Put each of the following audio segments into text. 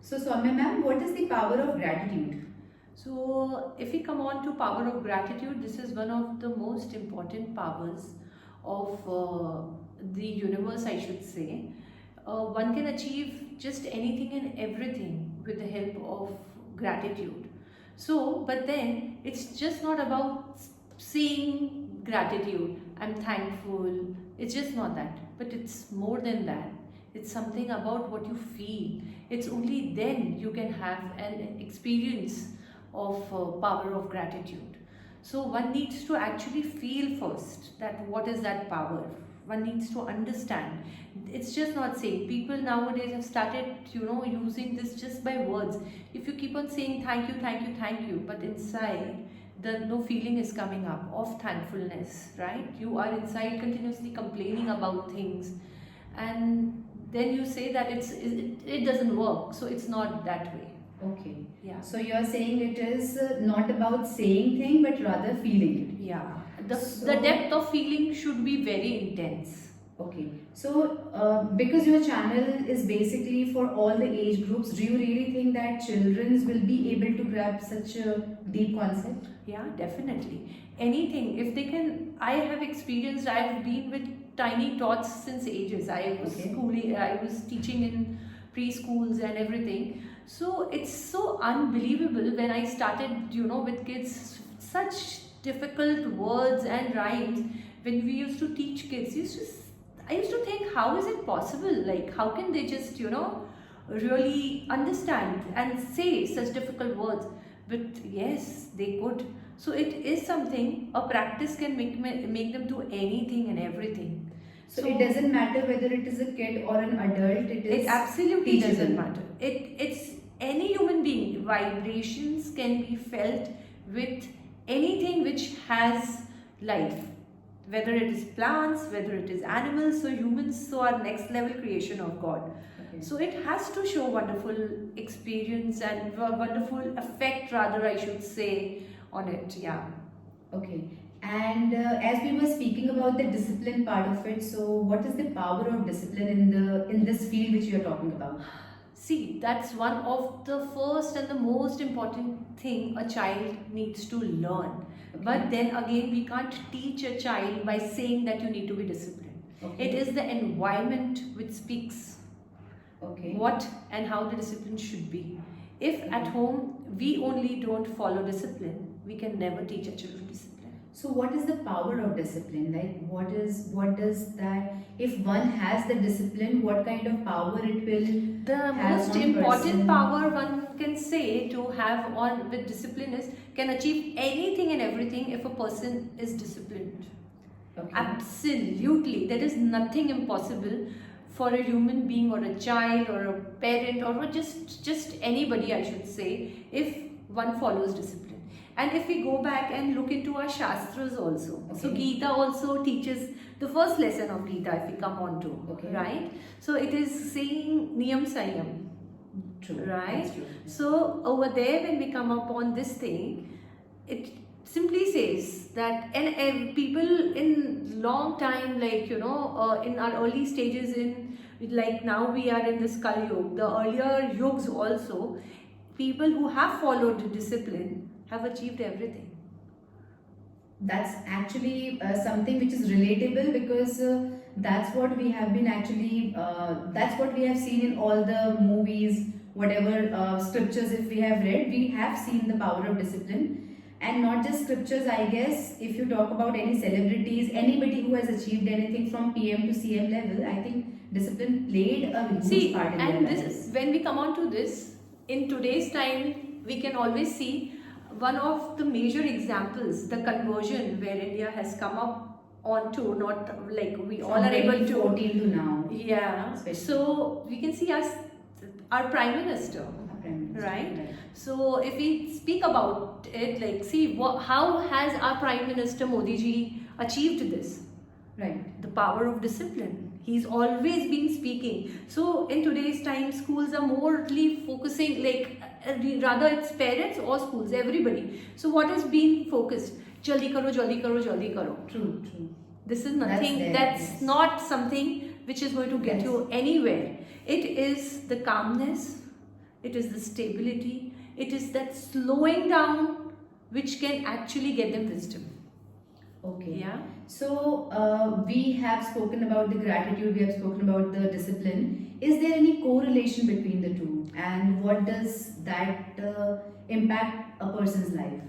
So, Soumya ma'am, what is the power of gratitude? So, if we come on to power of gratitude, this is one of the most important powers of the universe, I should say. One can achieve just anything and everything with the help of gratitude. So, but then it's just not about saying gratitude, I'm thankful. It's just not that, but it's more than that. It's something about what you feel. It's only then you can have an experience of power of gratitude. So one needs to actually feel first that what is that power. One needs to understand. It's just not saying. People nowadays have started, using this just by words. If you keep on saying thank you, thank you, thank you, but inside the no feeling is coming up of thankfulness, right? You are inside continuously complaining about things, and then you say that it doesn't work. So it's not that way. Okay. Yeah. So you are saying it is not about saying thing but rather feeling Yeah, it. the depth of feeling should be very intense. Okay. So because your channel is basically for all the age groups, do you really think that children will be able to grab such a deep concept? Yeah, definitely. Anything, if they can, I have experienced, I've been with tiny tots since ages. I was Okay. schooling, I was teaching in preschools and everything. So it's so unbelievable when I started, with kids, such difficult words and rhymes. When we used to teach kids, I used to think, how is it possible? Like, how can they just, really understand and say such difficult words? But yes, they could. So it is something, a practice can make them do anything and everything. So it doesn't matter whether it is a kid or an adult, it is It absolutely teachable. doesn't matter. It's any human being. Vibrations can be felt with anything which has life, whether it is plants, whether it is animals. So humans, so are next level creation of God. Okay. So it has to show wonderful experience and wonderful effect, rather I should say, on it. Yeah. Okay. And as we were speaking about the discipline part of it, so what is the power of discipline in this field which you are talking about? See, that's one of the first and the most important thing a child needs to learn. Okay. But then again, we can't teach a child by saying that you need to be disciplined. Okay. It is the environment which speaks Okay. what and how the discipline should be. If at home we only don't follow discipline, we can never teach a children discipline. So what is the power of discipline? Like what does that, if one has the discipline, what kind of power it will The have most on important person? power one can say to have on with discipline is can achieve anything and everything if a person is disciplined. Okay. Absolutely, there is nothing impossible for a human being or a child or a parent or just anybody, I should say, if one follows discipline. And if we go back and look into our shastras also, so Okay. Gita also teaches the first lesson of Gita, if we come on to, Okay. right? So it is saying niyam sanyam, True. right? That's true. So over there, when we come upon this thing, it simply says that, and people in long time, like in our early stages, in like now we are in this Kali Yuga, the earlier yugs also, people who have followed discipline have achieved everything. That's actually something which is relatable because that's what we have been actually that's what we have seen in all the movies, whatever scriptures if we have read, we have seen the power of discipline. And not just scriptures, I guess, if you talk about any celebrities, anybody who has achieved anything from PM to CM level, I think discipline played a huge See, part in and their this lives. when we come on to this, in today's time, we can always see one of the major examples, the conversion where India has come up onto, not like we all From are able to. 2014 to now. Yeah. Especially. So we can see our Prime Minister. Our Prime Minister, Right. So if we speak about it, like see how has our Prime Minister Modi ji achieved this? Right. The power of discipline. He's always been speaking. So in today's time, schools are morely focusing, like rather it's parents or schools, everybody. So what is being focused? Jaldi karo, jaldi karo, jaldi karo. True, true. This is nothing. there, That's yes. not something which is going to get Yes. you anywhere. It is the calmness, it is the stability, it is that slowing down which can actually get them wisdom. Okay. Yeah. So we have spoken about the gratitude, we have spoken about the discipline. Is there any correlation between the two? And what does that impact a person's life?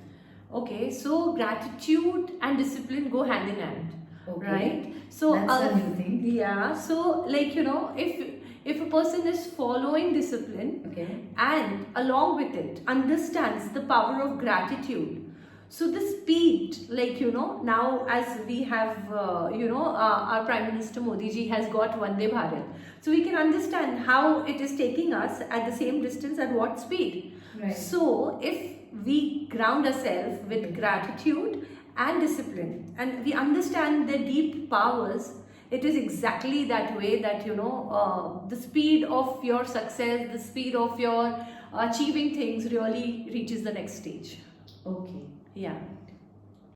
Okay, so gratitude and discipline go hand in hand, Okay. right? So That's a new thing. yeah, so like if a person is following discipline Okay. and along with it understands the power of gratitude, so the speed, like now as we have our Prime Minister Modi ji has got Vande Bharat, so we can understand how it is taking us at the same distance at what speed. Right. So if we ground ourselves with gratitude and discipline and we understand the deep powers, it is exactly that way that the speed of your success, the speed of your achieving things really reaches the next stage. Okay. Yeah.